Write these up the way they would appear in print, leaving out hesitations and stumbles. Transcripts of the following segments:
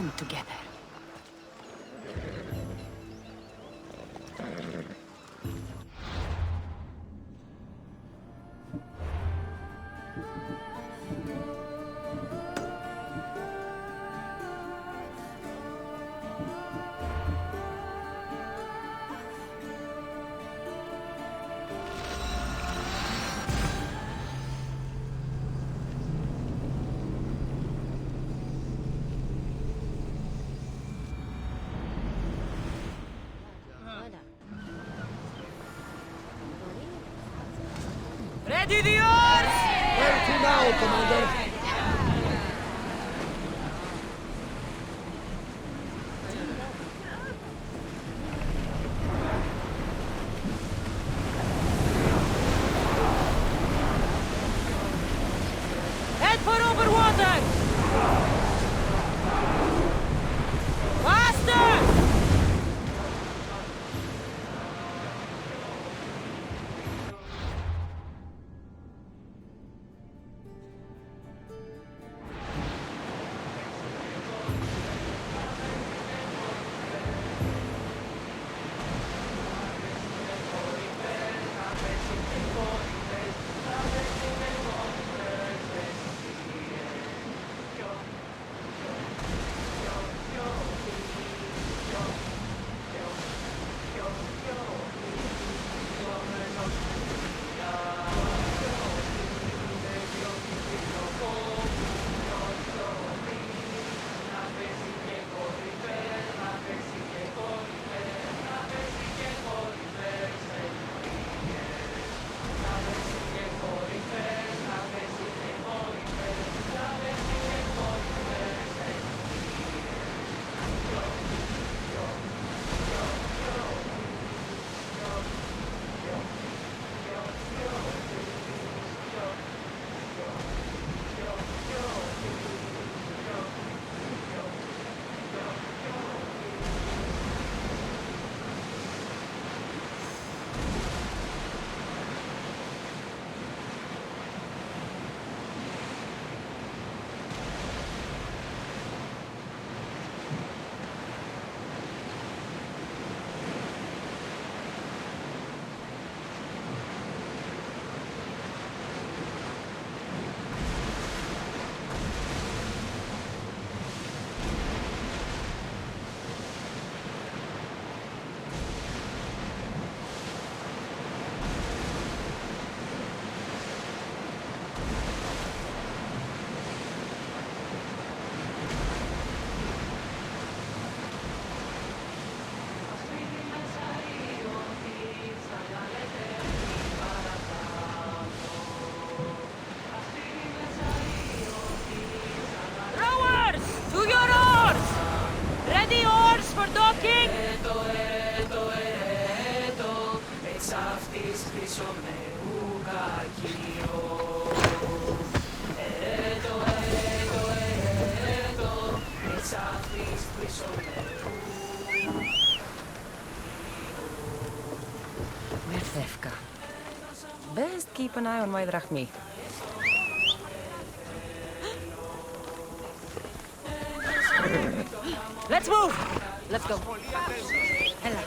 stand together. Ready the oars! Where to now, Commander? Head for over water! Faster! Best keep an eye on my drachmi. Let's move! Let's go. Hela.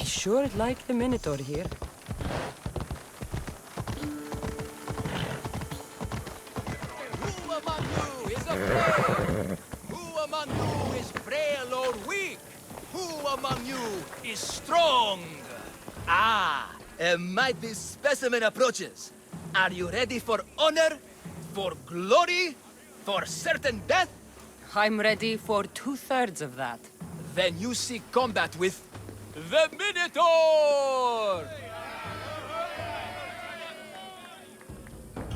Sure like the Minotaur here. Who among you is afraid? Who among you is frail or weak? Who among you is strong? Ah, a mighty specimen approaches. Are you ready for honor? For glory? For certain death? I'm ready for 2/3 of that. Then you seek combat with the Minotaur!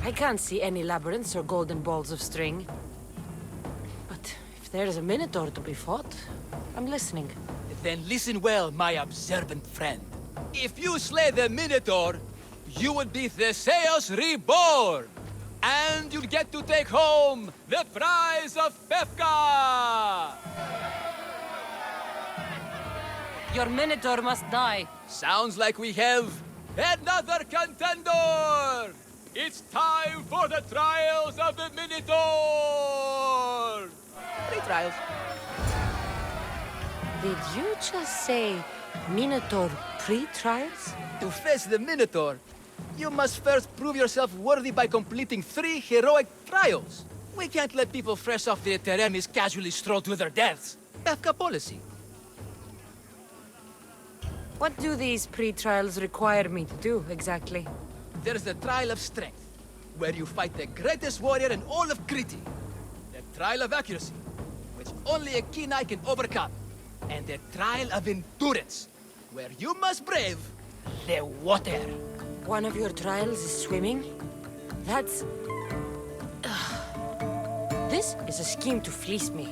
I can't see any labyrinths or golden balls of string. there's a Minotaur to be fought, I'm listening. Then listen well, my observant friend. If you slay the Minotaur, you would be Theseus reborn! And you'd get to take home the prize of Pefka! Your Minotaur must die. Sounds like we have another contender! It's time for the trials of the Minotaur! 3 trials. Did you just say Minotaur pre-trials? To face the Minotaur, you must first prove yourself worthy by completing 3 heroic trials. We can't let people fresh off the Teremis casually stroll to their deaths. Pefka policy. What do these pre-trials require me to do, exactly? There's the Trial of Strength, where you fight the greatest warrior in all of Crete. The Trial of Accuracy, which only a keen eye can overcome. And the Trial of Endurance, where you must brave the water. One of your trials is swimming? That's... This is a scheme to fleece me.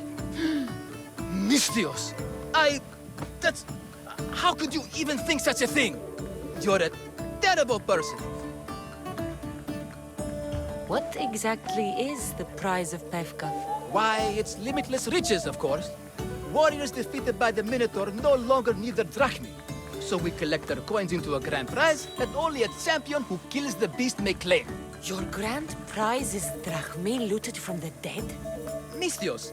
Misthios! That's... How could you even think such a thing? You're a terrible person. What exactly is the prize of Pefka? Why, it's limitless riches, of course. Warriors defeated by the Minotaur no longer need their drachmi. So we collect their coins into a grand prize that only a champion who kills the beast may claim. Your grand prize is drachmi looted from the dead? Misthios,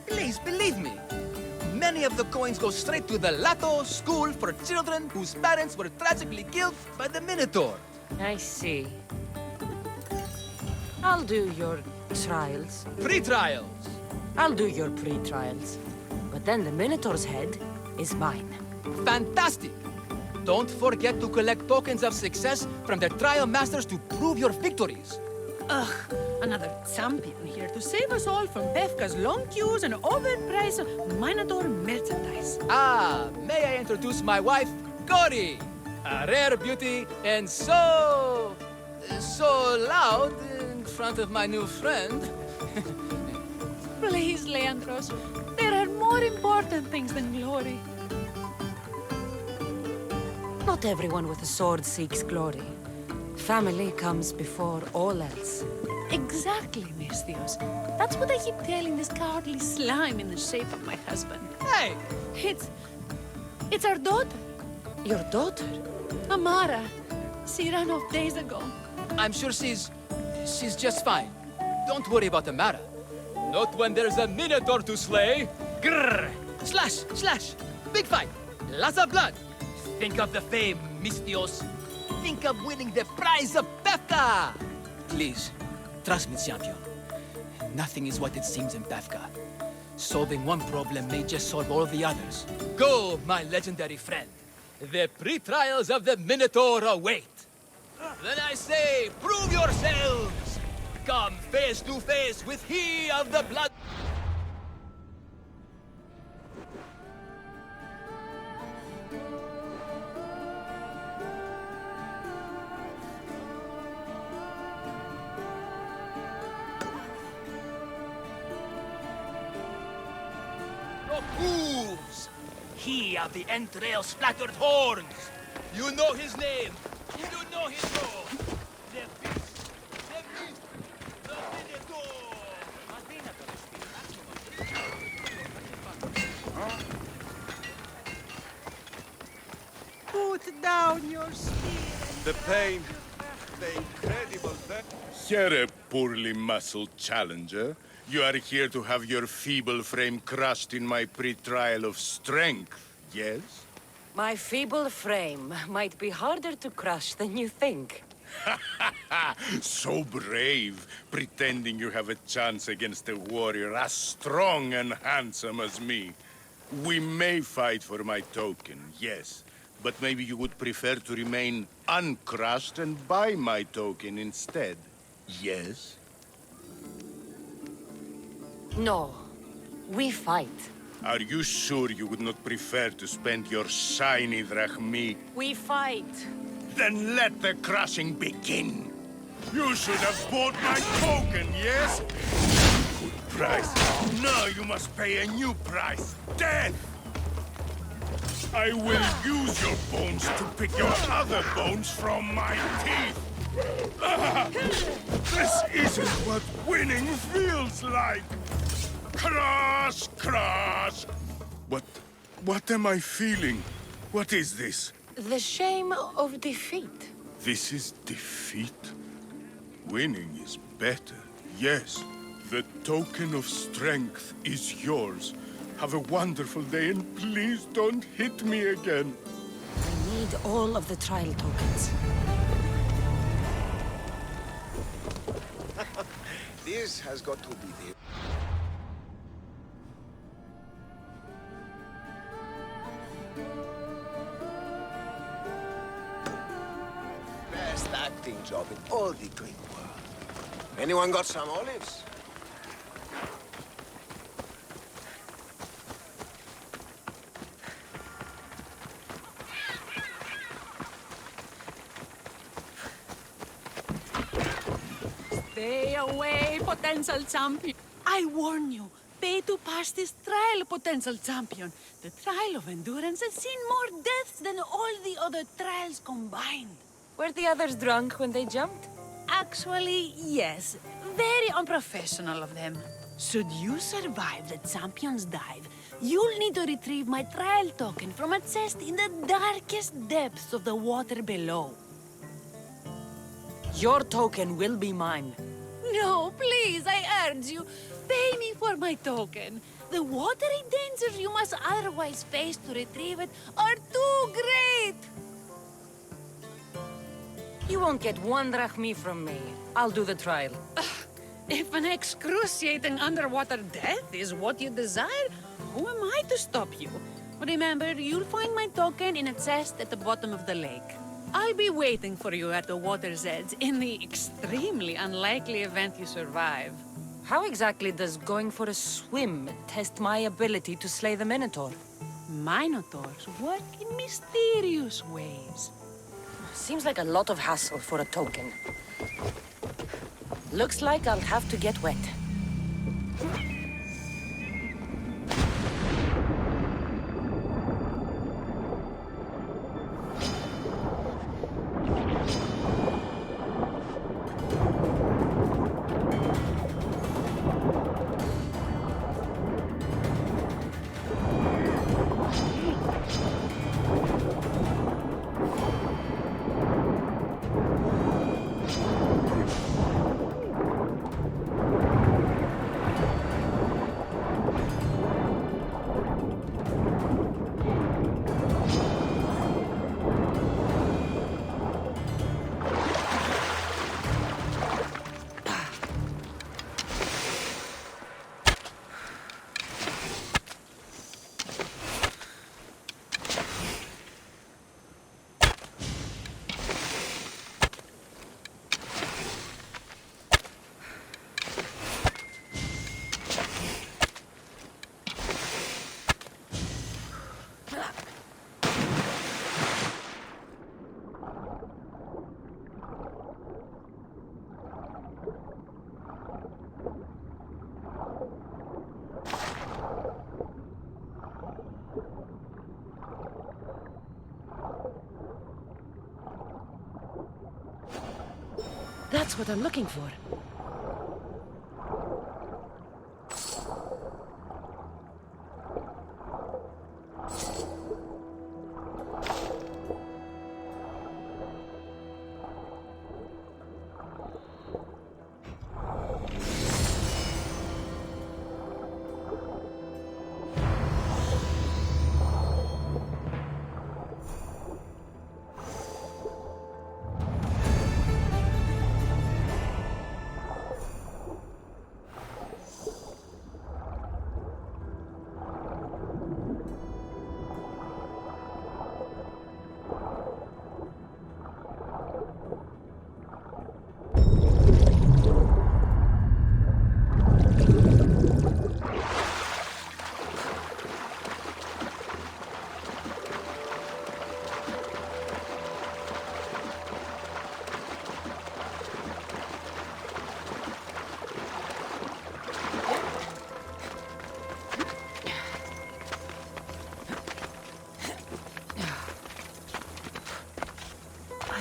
please believe me. Many of the coins go straight to the Lato school for children whose parents were tragically killed by the Minotaur. I see. I'll do your trials. Pre-trials. I'll do your pre-trials. But then the Minotaur's head is mine. Fantastic! Don't forget to collect tokens of success from the trial masters to prove your victories. Ugh, another champion here to save us all from Pefka's long queues and overpriced Minotaur merchandise. Ah, may I introduce my wife, Gori? A rare beauty and so loud in front of my new friend. Please, Leandros, there are more important things than glory. Not everyone with a sword seeks glory. Family comes before all else. Exactly, misthios. That's what I keep telling this cowardly slime in the shape of my husband. Hey! It's our daughter, Your daughter? Amara. She ran off days ago. I'm sure she's just fine. Don't worry about Amara. Not when there's a Minotaur to slay. Grrr! Slash! Slash! Big fight! Lots of blood! Think of the fame, Misthios. Think of winning the prize of Pefka! Please, trust me, champion. Nothing is what it seems in Pefka. Solving one problem may just solve all the others. Go, my legendary friend. The pre-trials of the Minotaur await. Then I say, prove yourselves! Come face to face with he of the blood... Hooves! He of the entrail-splattered horns! You know his name! You know his role! The beast! The beast! The Minotaur! Put down your spear. The pain, the incredible pain. Here, a poorly muscled challenger. You are here to have your feeble frame crushed in my pre-trial of strength, yes? My feeble frame might be harder to crush than you think. So brave, pretending you have a chance against a warrior as strong and handsome as me. We may fight for my token, yes. But maybe you would prefer to remain uncrushed and buy my token instead, yes? No, we fight. Are you sure you would not prefer to spend your shiny drachmi? We fight. Then let the crushing begin! You should have bought my token, yes? price. Now you must pay a new price. Death! I will use your bones to pick your other bones from my teeth. This isn't what winning feels like. Crash, crash. What am I feeling? What is this? The shame of defeat. This is defeat? Winning is better, yes. The token of strength is yours. Have a wonderful day, and please don't hit me again. I need all of the trial tokens. This has got to be the... best acting job in all the Greek world. Anyone got some olives? Stay away, potential champion. I warn you, pay to pass this trial, potential champion. The trial of endurance has seen more deaths than all the other trials combined. Were the others drunk when they jumped? Actually, yes. Very unprofessional of them. Should you survive the champion's dive, you'll need to retrieve my trial token from a chest in the darkest depths of the water below. Your token will be mine. No, please, I urge you. Pay me for my token. The watery dangers you must otherwise face to retrieve it are too great. You won't get 1 drachmi from me. I'll do the trial. If an excruciating underwater death is what you desire, who am I to stop you? Remember, you'll find my token in a chest at the bottom of the lake. I'll be waiting for you at the water's edge in the extremely unlikely event you survive. How exactly does going for a swim test my ability to slay the Minotaur? Minotaurs work in mysterious ways. Seems like a lot of hassle for a token. Looks like I'll have to get wet. That's what I'm looking for.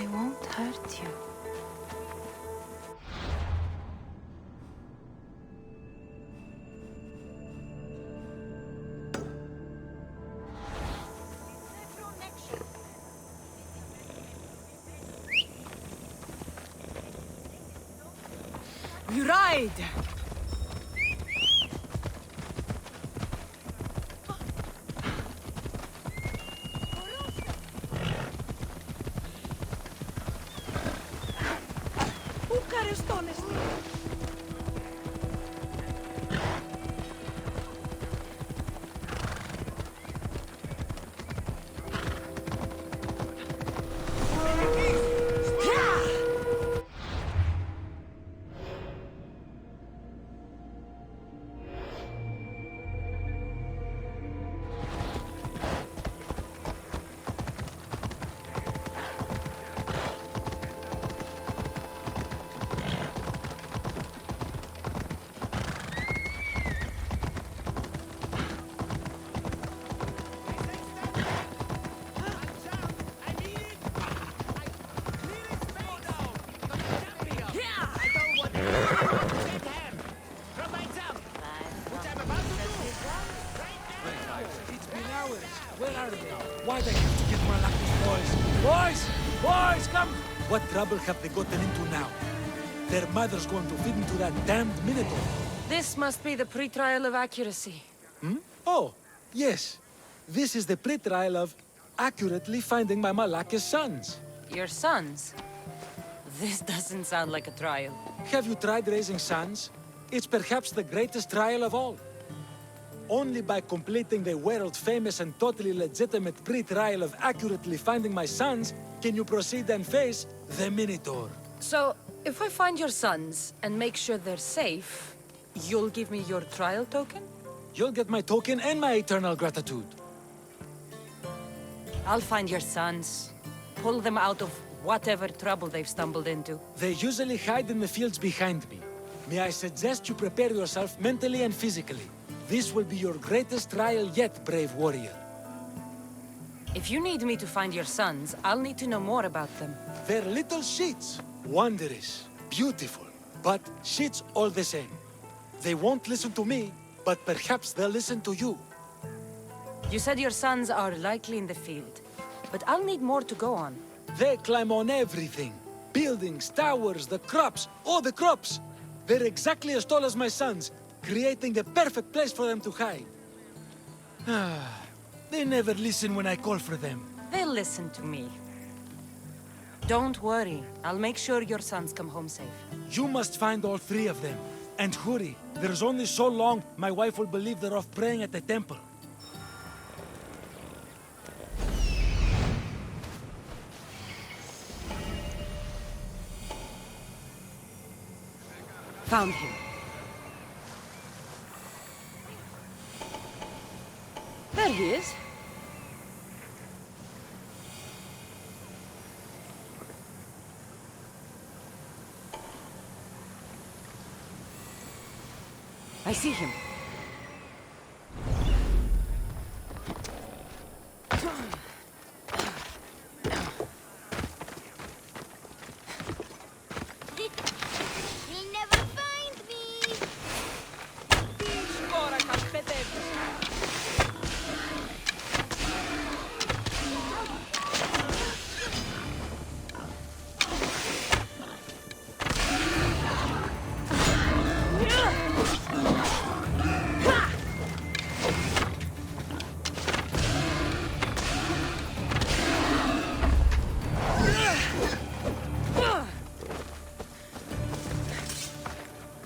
I won't hurt you. You ride! Why they have to get more like these boys? Boys! Boys, come! What trouble have they gotten into now? Their mother's going to feed into that damned Minotaur. This must be the pre-trial of accuracy. Hmm? Oh, yes. This is the pre-trial of accurately finding my Malaka's sons. Your sons? This doesn't sound like a trial. Have you tried raising sons? It's perhaps the greatest trial of all. Only by completing the world-famous and totally legitimate pre-trial of accurately finding my sons can you proceed and face the Minotaur. So, if I find your sons and make sure they're safe, you'll give me your trial token? You'll get my token and my eternal gratitude. I'll find your sons. Pull them out of whatever trouble they've stumbled into. They usually hide in the fields behind me. May I suggest you prepare yourself mentally and physically. This will be your greatest trial yet, brave warrior. If you need me to find your sons, I'll need to know more about them. They're little shits. Wondrous, beautiful, but shits all the same. They won't listen to me, but perhaps they'll listen to you. You said your sons are likely in the field, but I'll need more to go on. They climb on everything. Buildings, towers, the crops, all the crops. They're exactly as tall as my sons, creating the perfect place for them to hide. They never listen when I call for them. They'll listen to me. Don't worry. I'll make sure your sons come home safe. You must find all three of them. And hurry. There's only so long my wife will believe they're off praying at the temple. Found him. There he is. I see him. He'll never find me!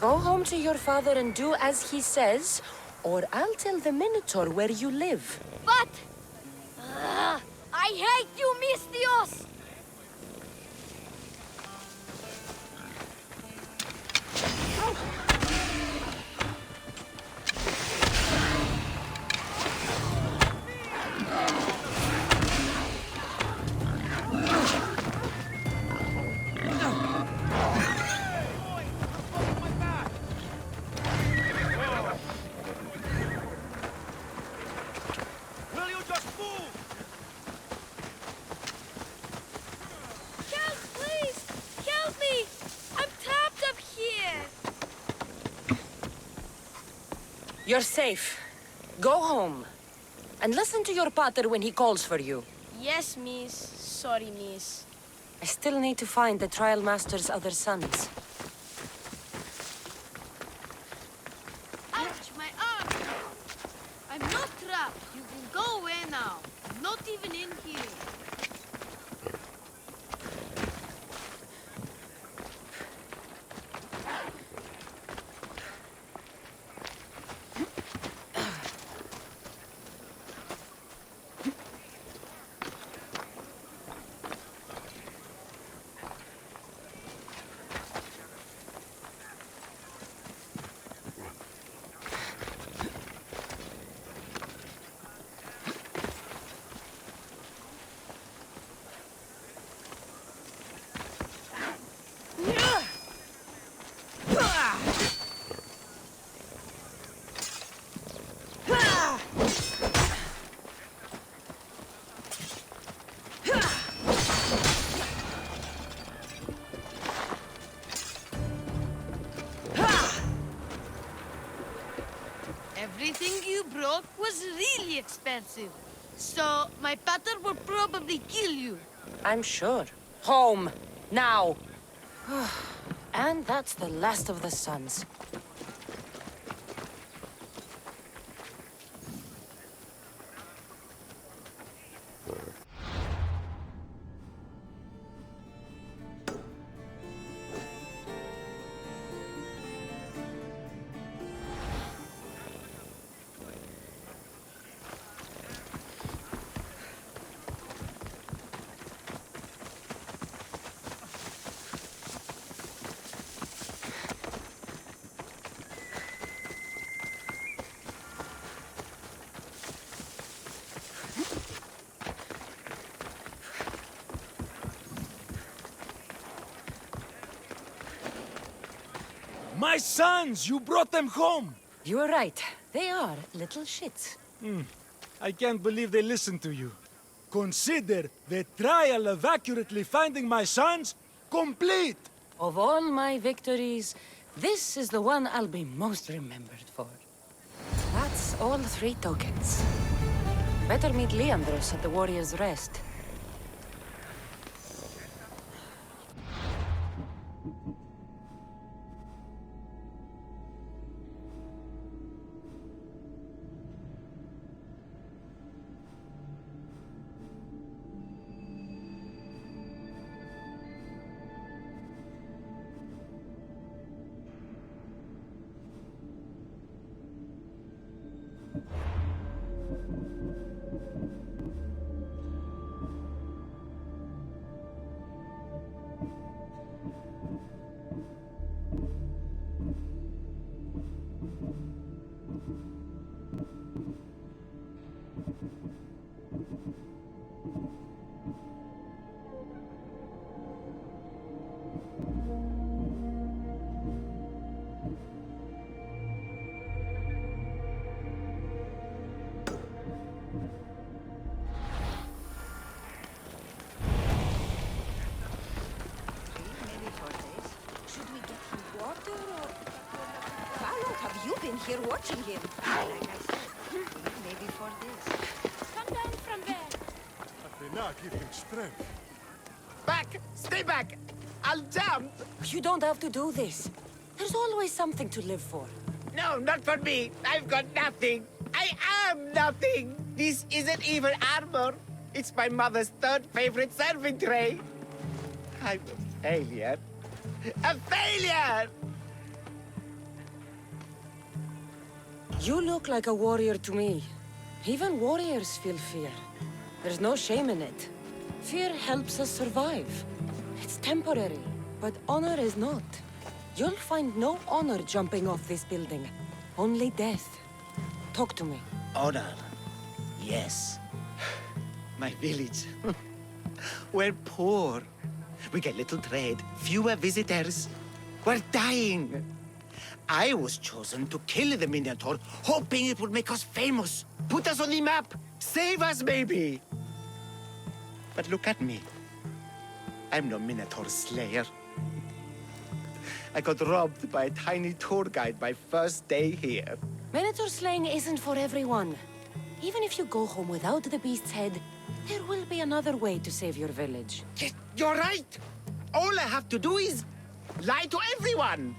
Go home to your father and do as he says, or I'll tell the Minotaur where you live. But... I hate you, misthios! You're safe. Go home. And listen to your pater when he calls for you. Yes, miss. Sorry, miss. I still need to find the trial master's other sons. Ouch, my arm! I'm not trapped. You can go away now. I'm not even in here. Everything you broke was really expensive. So, my pater will probably kill you. I'm sure. Home. Now. And that's the last of the sons. My sons! You brought them home! You were right. They are little shits. I can't believe they listened to you. Consider the trial of accurately finding my sons complete! Of all my victories, this is the one I'll be most remembered for. That's all 3 tokens. Better meet Leandros at the Warrior's Rest. Here watching him. Like I said, maybe for this. Come down from there. Athena, give him strength. Back! Stay back! I'll jump! You don't have to do this. There's always something to live for. No, not for me. I've got nothing. I am nothing. This isn't even armor. It's my mother's 3rd favorite serving tray. I'm a failure. A failure! You look like a warrior to me. Even warriors feel fear. There's no shame in it. Fear helps us survive. It's temporary, but honor is not. You'll find no honor jumping off this building. Only death. Talk to me. Honor. Yes. My village. We're poor. We get little trade, fewer visitors. We're dying. I was chosen to kill the Minotaur, hoping it would make us famous. Put us on the map. Save us, maybe. But look at me. I'm no Minotaur slayer. I got robbed by a tiny tour guide my first day here. Minotaur slaying isn't for everyone. Even if you go home without the beast's head, there will be another way to save your village. Yes, you're right. All I have to do is lie to everyone.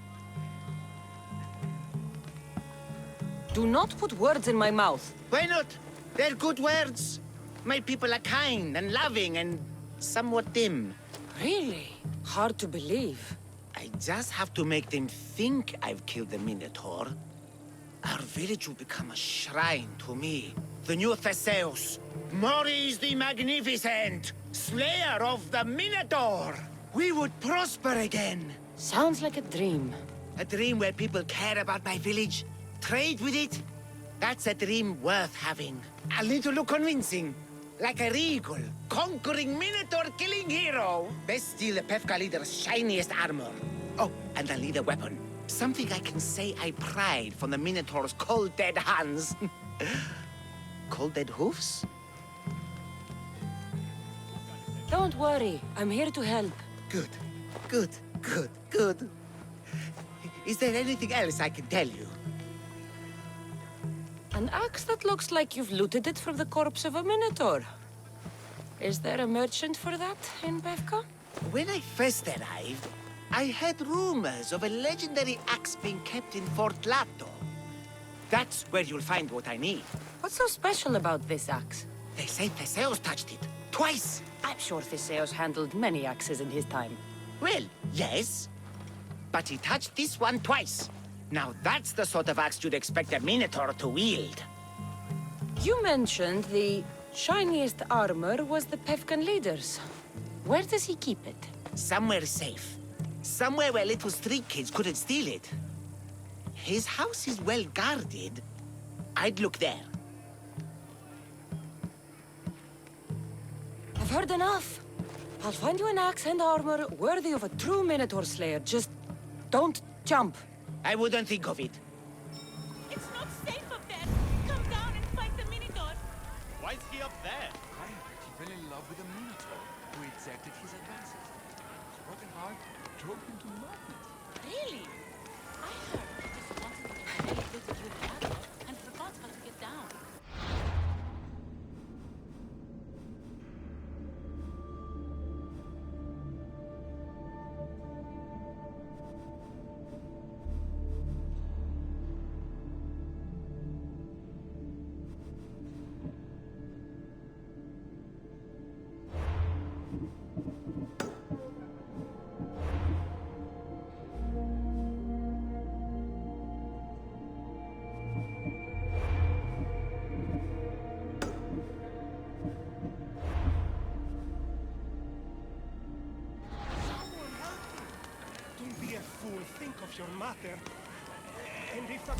Do not put words in my mouth. Why not? They're good words. My people are kind and loving and somewhat dim. Really? Hard to believe. I just have to make them think I've killed the Minotaur. Our village will become a shrine to me, the new Theseus, Maurice the Magnificent, slayer of the Minotaur. We would prosper again. Sounds like a dream. A dream where people care about my village, trade with it. That's a dream worth having. I'll need to look convincing. Like a regal, conquering Minotaur-killing hero. Best steal the Pefka leader's shiniest armor. Oh, and I'll need a weapon. Something I can say I pried from the Minotaur's cold dead hands. Cold dead hoofs? Don't worry, I'm here to help. Good, good, good, good. Is there anything else I can tell you? An axe that looks like you've looted it from the corpse of a Minotaur. Is there a merchant for that in Pefka? When I first arrived, I heard rumors of a legendary axe being kept in Fort Lato. That's where you'll find what I need. What's so special about this axe? They say Theseus touched it. Twice. I'm sure Theseus handled many axes in his time. Well, yes. But he touched this one twice. Now that's the sort of axe you'd expect a Minotaur to wield. You mentioned the shiniest armor was the Pefkan leader's. Where does he keep it? Somewhere safe. Somewhere where little street kids couldn't steal it. His house is well guarded. I'd look there. I've heard enough. I'll find you an axe and armor worthy of a true Minotaur slayer. Just don't jump. I wouldn't think of it. It's not safe up there. Come down and fight the Minotaur. Why is he up there? I heard he fell in love with a Minotaur, who exacted his advances. His broken heart drove him to madness. Really? I heard he just wanted to be really good at Juliano and forgot how to get down. Don't be a fool. Think of your matter. And if that...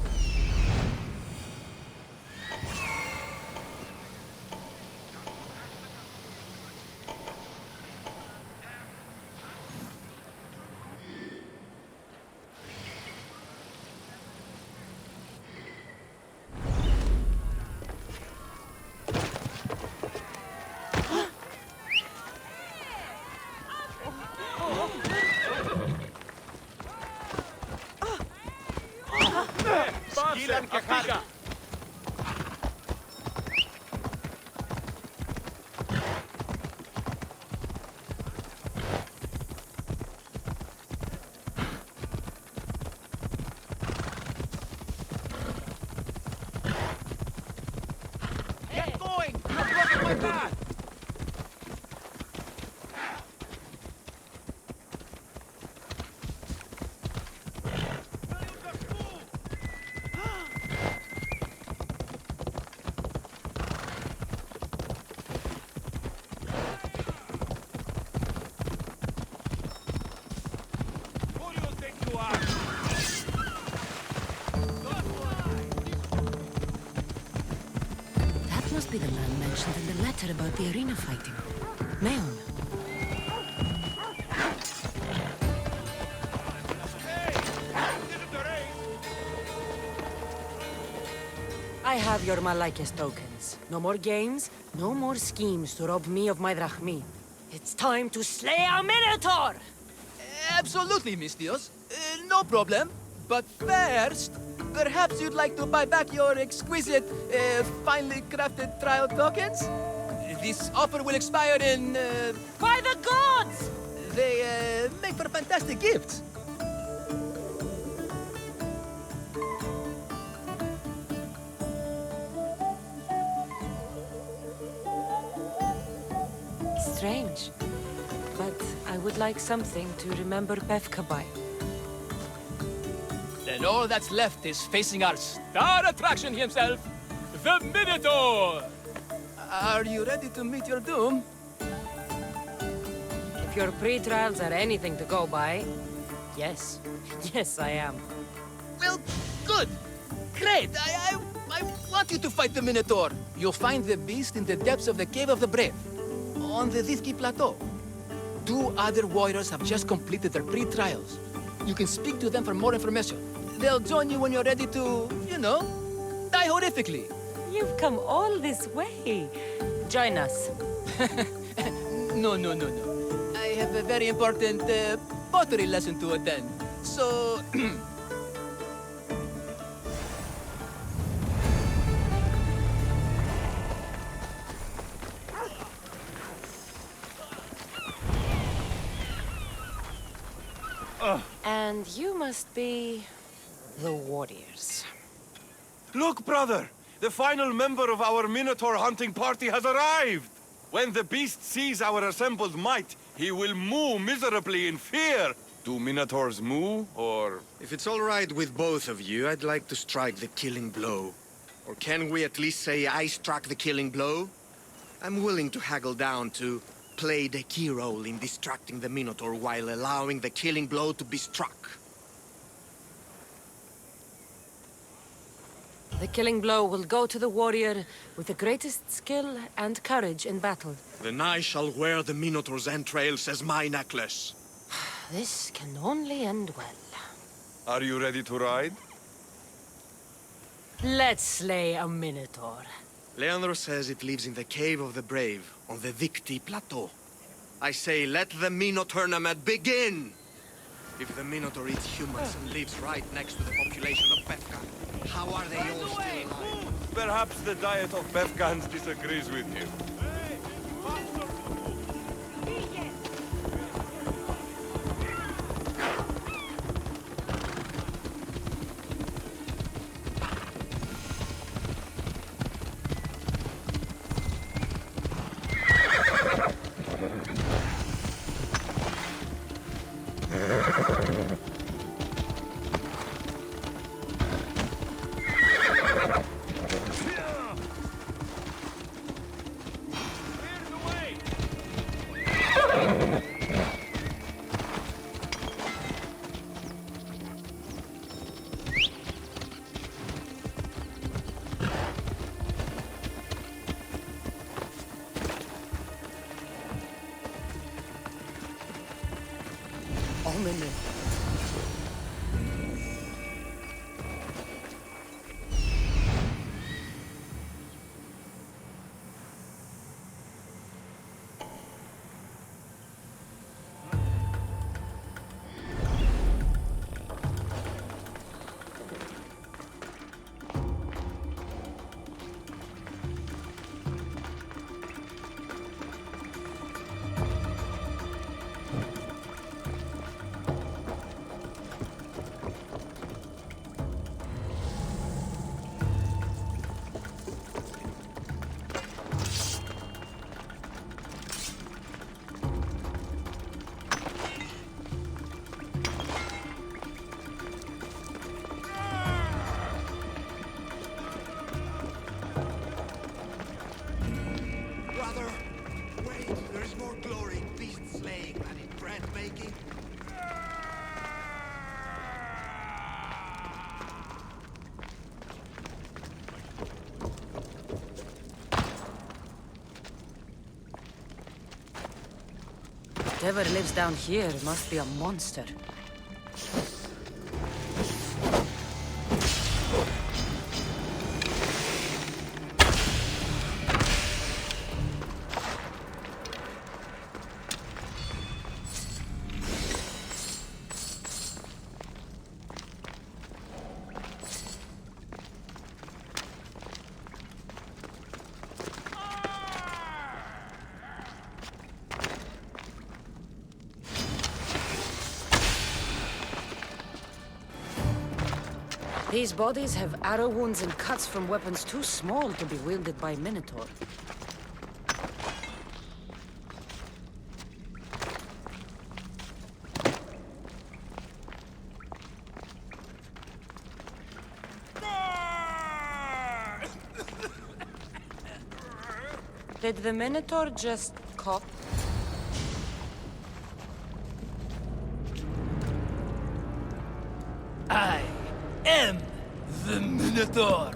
Σκύλαν και χάρη. Get going! You're blocking my path! That must be the man mentioned in the letter about the arena fighting. Meon. I have your Malakes tokens. No more games, no more schemes to rob me of my drachmi. It's time to slay our Minotaur! Absolutely, misthios. No problem. But first, perhaps you'd like to buy back your exquisite, finely crafted trial tokens? This offer will expire in, By the gods! They, make for fantastic gifts. Strange. But I would like something to remember Pefka by. Then all that's left is facing our star attraction himself, the Minotaur! Are you ready to meet your doom? If your pre-trials are anything to go by, yes. Yes, I am. Well, good. Great. I want you to fight the Minotaur. You'll find the beast in the depths of the Cave of the Brave, on the Dithki Plateau. 2 other warriors have just completed their pre-trials. You can speak to them for more information. They'll join you when you're ready to, you know, die horrifically. You've come all this way. Join us. No. I have a very important pottery lesson to attend. So... And you must be the warriors. Look, brother! The final member of our Minotaur hunting party has arrived! When the beast sees our assembled might, he will moo miserably in fear. Do Minotaurs moo, or...? If it's all right with both of you, I'd like to strike the killing blow. Or can we at least say I struck the killing blow? I'm willing to haggle down to play the key role in distracting the Minotaur while allowing the killing blow to be struck. The killing blow will go to the warrior with the greatest skill and courage in battle. Then I shall wear the Minotaur's entrails as my necklace. This can only end well. Are you ready to ride? Let's slay a Minotaur. Leandro says it lives in the Cave of the Brave, on the Dithki Plateau. I say, let the Minotaur tournament begin! If the Minotaur eats humans and lives right next to the population of Pefka, how are they all still alive? Perhaps the diet of Befgans disagrees with you. Whatever lives down here must be a monster. These bodies have arrow wounds and cuts from weapons too small to be wielded by Minotaur. Did the Minotaur just cough? I am the Minotaur.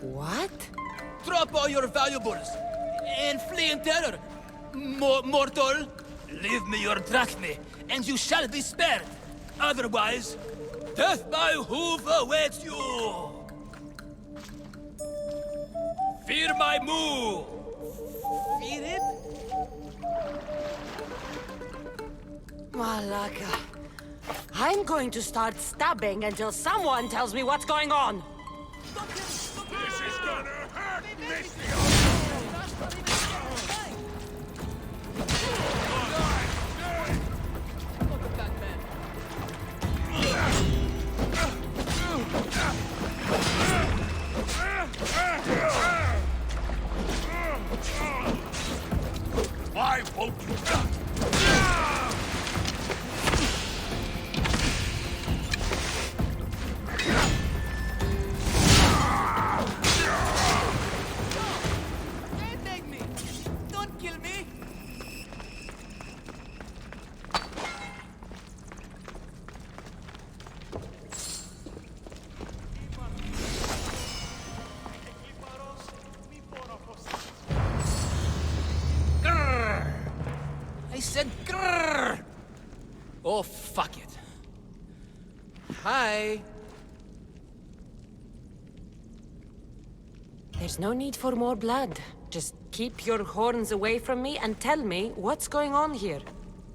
What? Drop all your valuables and flee in terror. Mortal, leave me your drachme, and you shall be spared. Otherwise, death by hoof awaits you. Fear my move. Fear it? Malaka. I'm going to start stabbing until someone tells me what's going on. This is gonna hurt, misthios! Why won't you? Don't take me! Don't kill me! Grrr! I said grrr! Oh, fuck it. Hi. There's no need for more blood. Just keep your horns away from me and tell me what's going on here.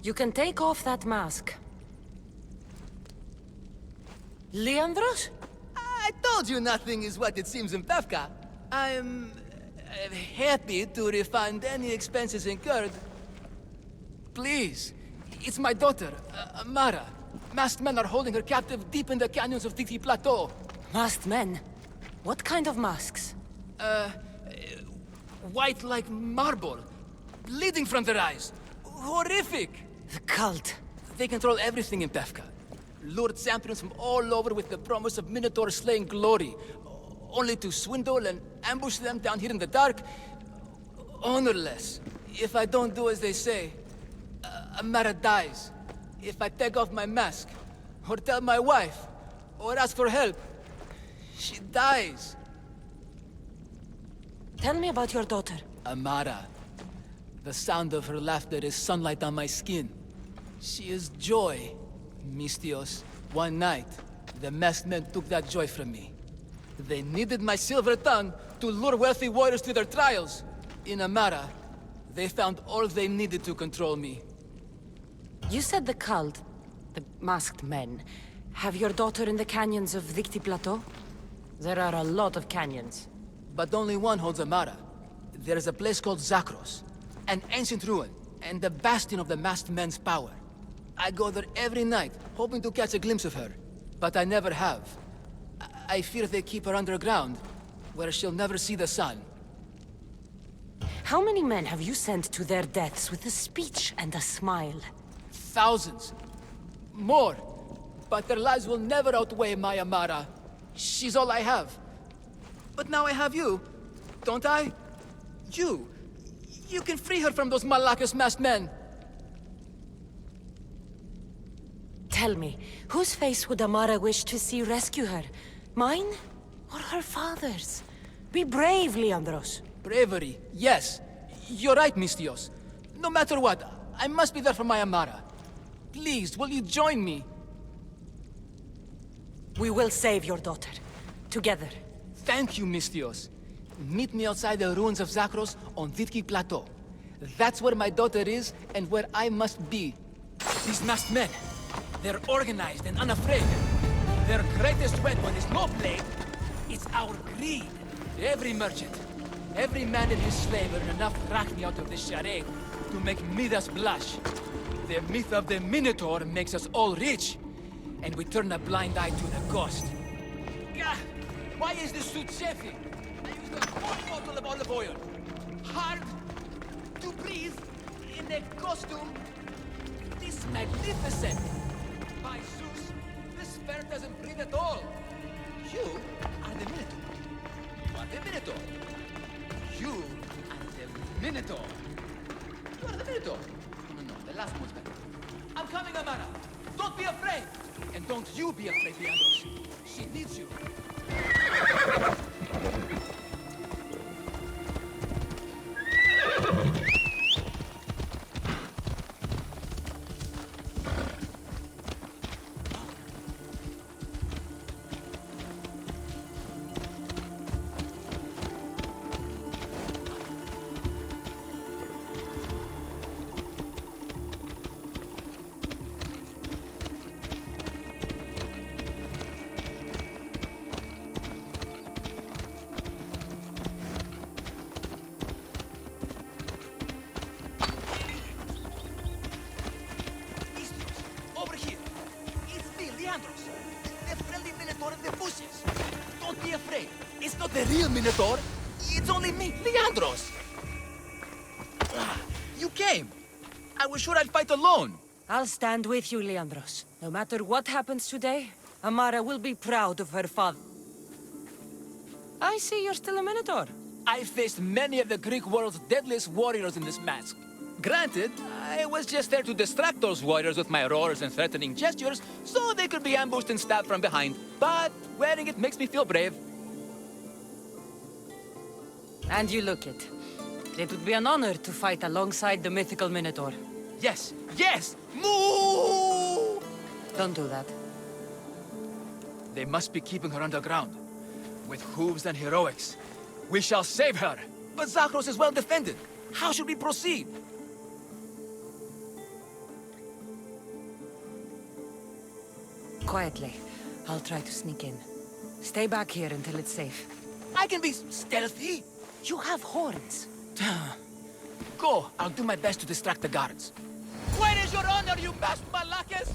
You can take off that mask. Leandros? I told you nothing is what it seems in Pevka. I'm happy to refund any expenses incurred. Please, it's my daughter, Amara. Masked men are holding her captive deep in the canyons of Dikti Plateau. Masked men? What kind of masks? White like marble, bleeding from their eyes. Horrific! The cult. They control everything in Pevka. Lured champions from all over with the promise of Minotaur slaying glory, only to swindle and ambush them down here in the dark. Honorless. If I don't do as they say, Amara dies. If I take off my mask, or tell my wife, or ask for help, she dies. Tell me about your daughter. Amara. The sound of her laughter is sunlight on my skin. She is joy, misthios. One night, the masked men took that joy from me. They needed my silver tongue to lure wealthy warriors to their trials. In Amara, they found all they needed to control me. You said the cult, the masked men, have your daughter in the canyons of Dikti Plateau? There are a lot of canyons. But only one holds Amara. There is a place called Zakros, an ancient ruin, and the bastion of the masked men's power. I go there every night, hoping to catch a glimpse of her. But I never have. I fear they keep her underground, where she'll never see the sun. How many men have you sent to their deaths with a speech and a smile? Thousands. More. But their lives will never outweigh my Amara. She's all I have. But now I have you, don't I? You can free her from those Malakas masked men. Tell me, whose face would Amara wish to see rescue her? Mine? Or her father's? Be brave, Leandros. Bravery, yes. You're right, misthios. No matter what, I must be there for my Amara. Please, will you join me? We will save your daughter. Together. Thank you, misthios. Meet me outside the ruins of Zakros on Dikti Plateau. That's where my daughter is, and where I must be. These masked men, they're organized and unafraid. Their greatest weapon is no blade, it's our greed. Every merchant, every man and his slave earn enough drachmi out of this charade to make Midas blush. The myth of the Minotaur makes us all rich. and we turn a blind eye to the cost. Gah! Why is this suit chafing? I used a whole bottle of olive oil. Hard to breathe in a costume this magnificent. By Zeus, this fair doesn't breathe at all. You are the Minotaur. You are the Minotaur. You are the Minotaur. You are the Minotaur. No, the last one's better. I'm coming, Amara. Don't be afraid. And don't you be afraid, Leandros. She needs you. The real Minotaur? It's only me, Leandros! You came! I was sure I'd fight alone! I'll stand with you, Leandros. No matter what happens today, Amara will be proud of her father. I see you're still a Minotaur. I faced many of the Greek world's deadliest warriors in this mask. Granted, I was just there to distract those warriors with my roars and threatening gestures, so they could be ambushed and stabbed from behind. But wearing it makes me feel brave. And you look it. It would be an honor to fight alongside the mythical Minotaur. Yes, yes! Moo! Don't do that. They must be keeping her underground. With hooves and heroics. We shall save her! But Zagros is well defended. How should we proceed? Quietly. I'll try to sneak in. Stay back here until it's safe. I can be stealthy. You have horns. Go. I'll do my best to distract the guards. Where is your honor, you masked malakes?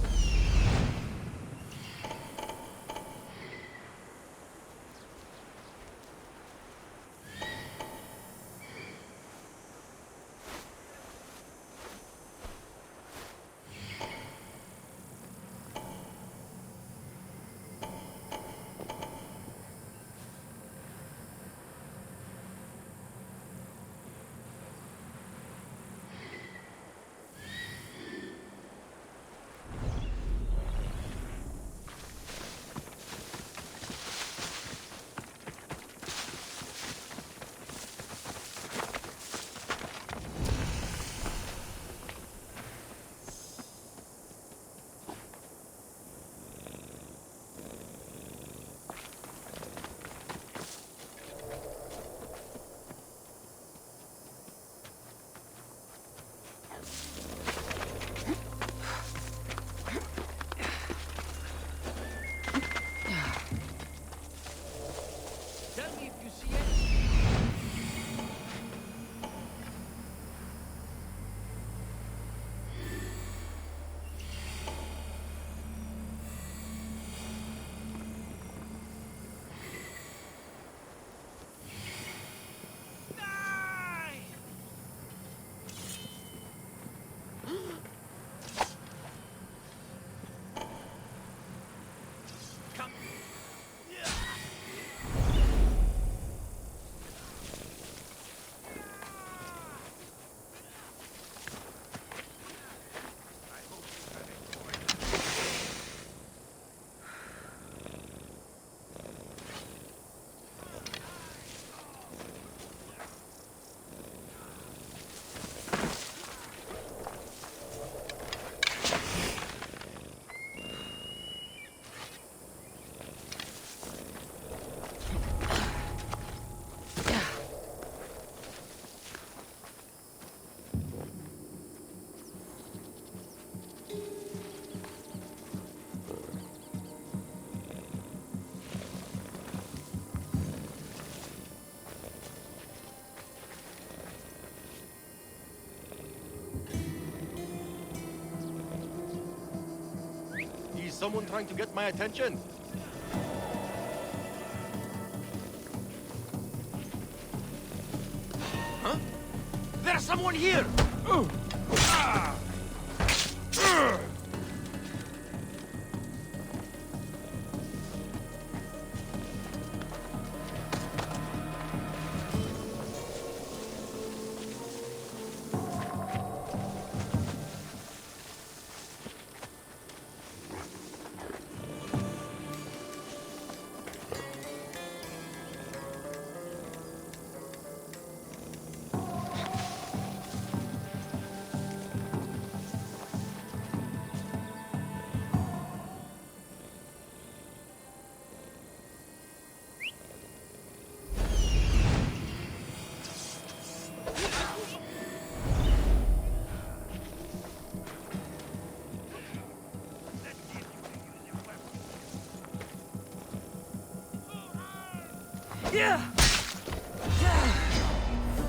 Is someone trying to get my attention? Huh? There's someone here!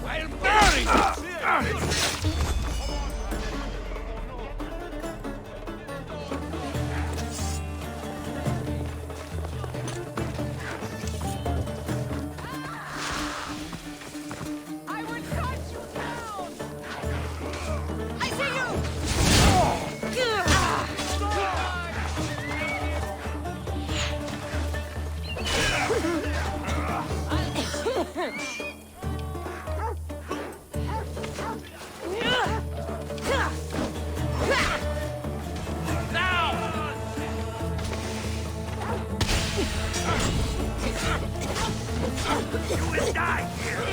While burning! I will cut you down! I see you! You will die here!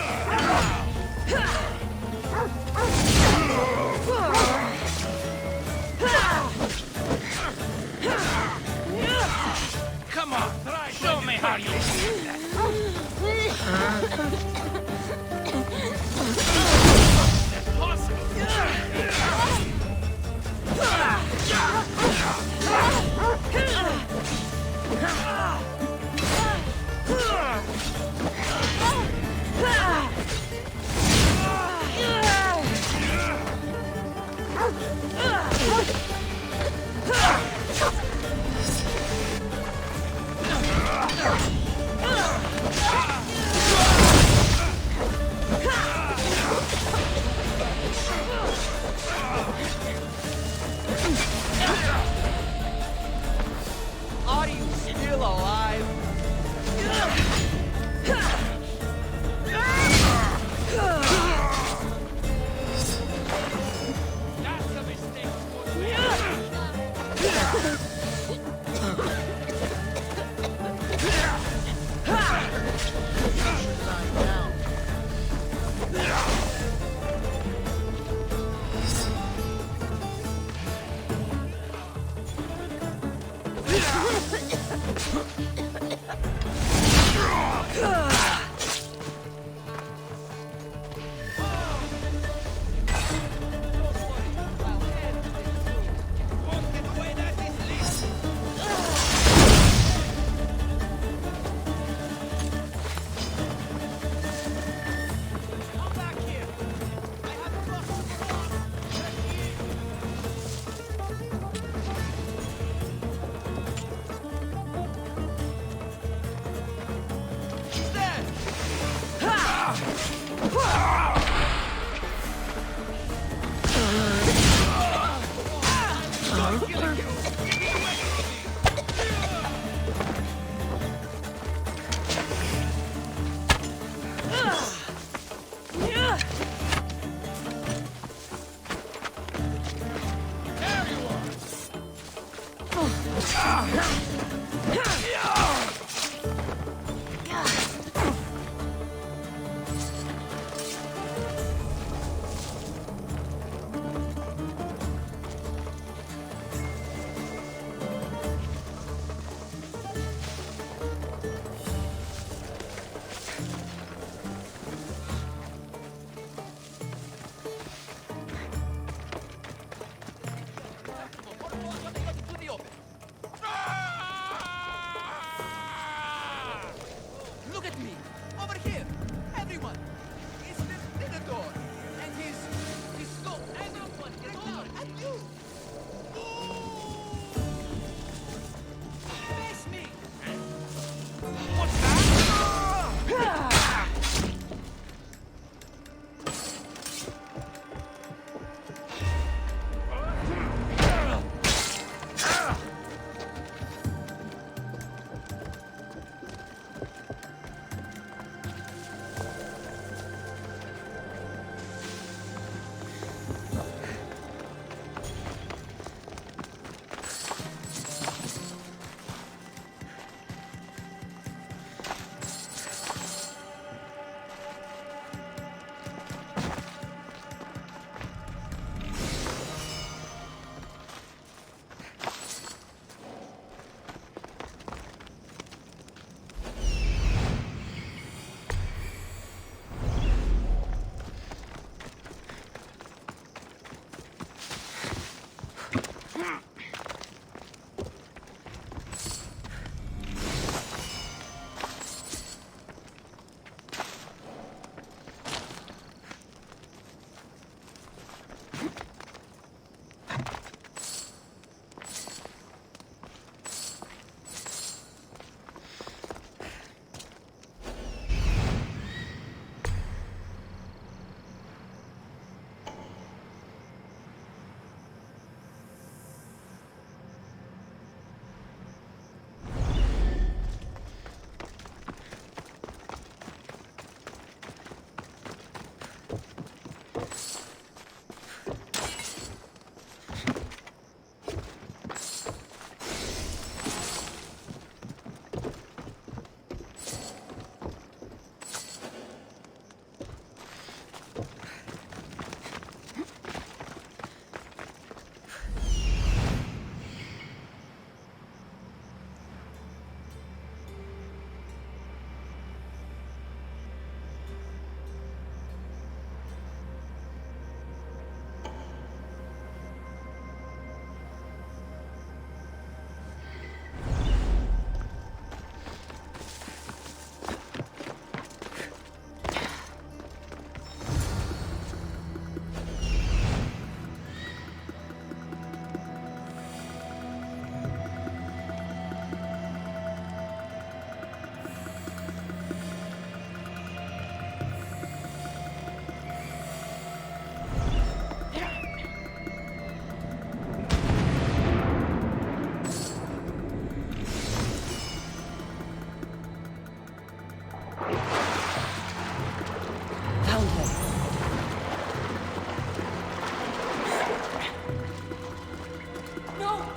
Come on, show me how you do that. Are you still alive? That's a mistake.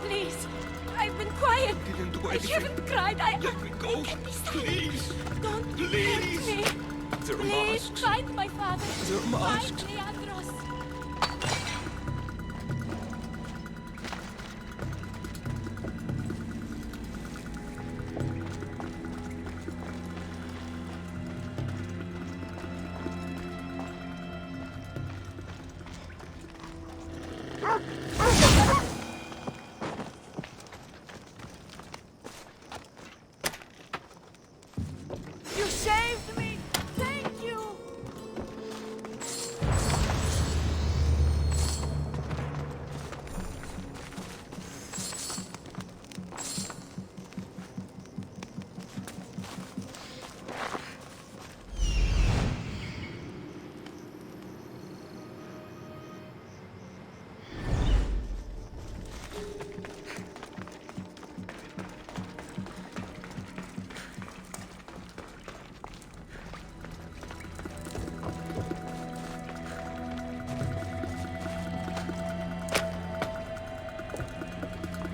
Please. I've been quiet. Didn't do I anything. haven't cried. Let me go. Please. Don't Please. hurt me. They're Please, masks. find my father. They're masks. Find Leandros. You saved me! Thank you!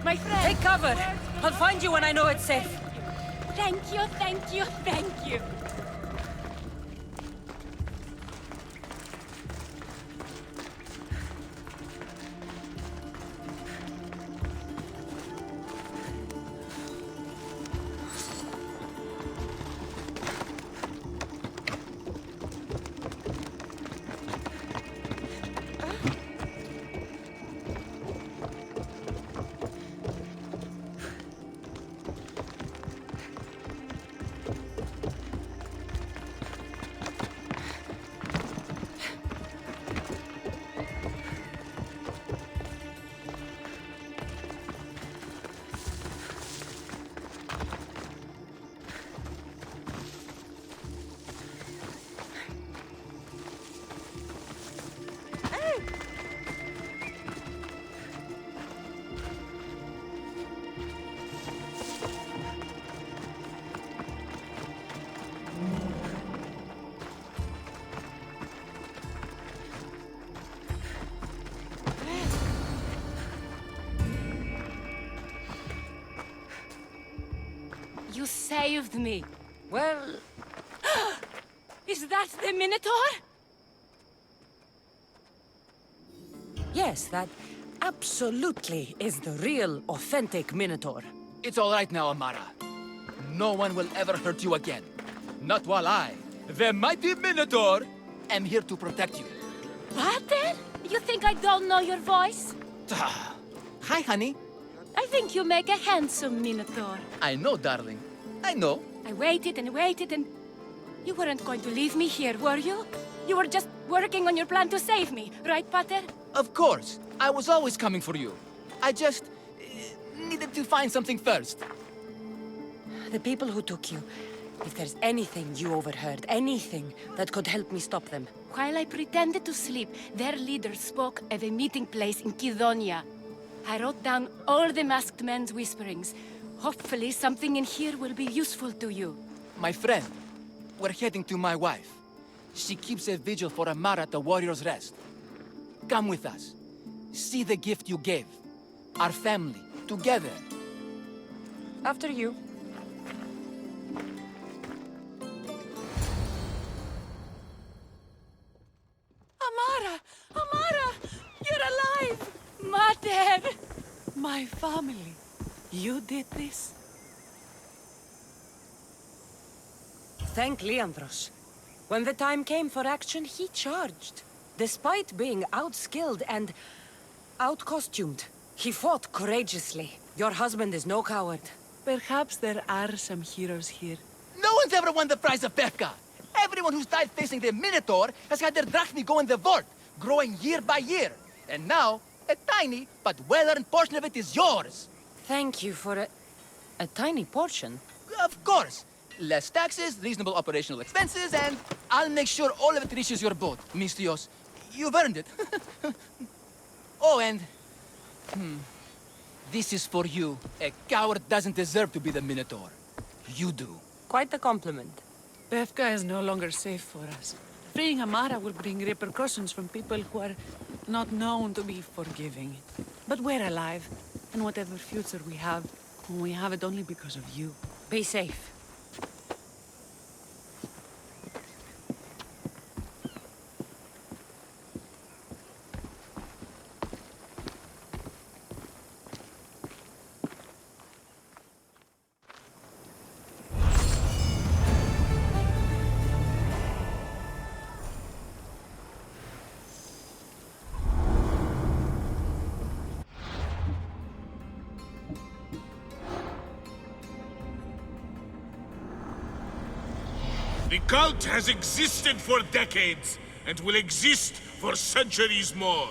My friend! Take cover! I'll find you when I know it's safe. Thank you, thank you, thank you. You saved me. Well, Is that the Minotaur? yes, that absolutely is the real, authentic Minotaur. It's all right now, Amara. No one will ever hurt you again. Not while I, the mighty Minotaur, am here to protect you. Pater? You think I don't know your voice? Hi, honey. I think you make a handsome Minotaur. I know, darling. I know. I waited and waited and... You weren't going to leave me here, were you? You were just working on your plan to save me, right, Pater? Of course. I was always coming for you. I just... needed to find something first. The people who took you, if there's anything you overheard, anything that could help me stop them. While I pretended to sleep, their leader spoke of a meeting place in Kydonia. I wrote down all the masked men's whisperings. Hopefully something in here will be useful to you. My friend, we're heading to my wife. She keeps a vigil for Amara at the Warrior's Rest. Come with us. See the gift you gave. Our family, together. After you. Amara! Amara! You're alive! Mater! My family. You did this? Thank Leandros. When the time came for action, he charged. Despite being outskilled and out-costumed, he fought courageously. Your husband is no coward. Perhaps there are some heroes here. No one's ever won the prize of Befka. Everyone who's died facing the Minotaur has had their drachmi go in the vault, growing year by year. And now, a tiny but well-earned portion of it is yours. Thank you for a tiny portion. Of course. Less taxes, reasonable operational expenses, and I'll make sure all of it reaches your boat, misthios. You've earned it. Oh, and... This is for you. A coward doesn't deserve to be the Minotaur. You do. Quite the compliment. Befka is no longer safe for us. Freeing Amara will bring repercussions from people who are not known to be forgiving. But we're alive. And whatever future we have it only because of you. Be safe. The cult has existed for decades, and will exist for centuries more.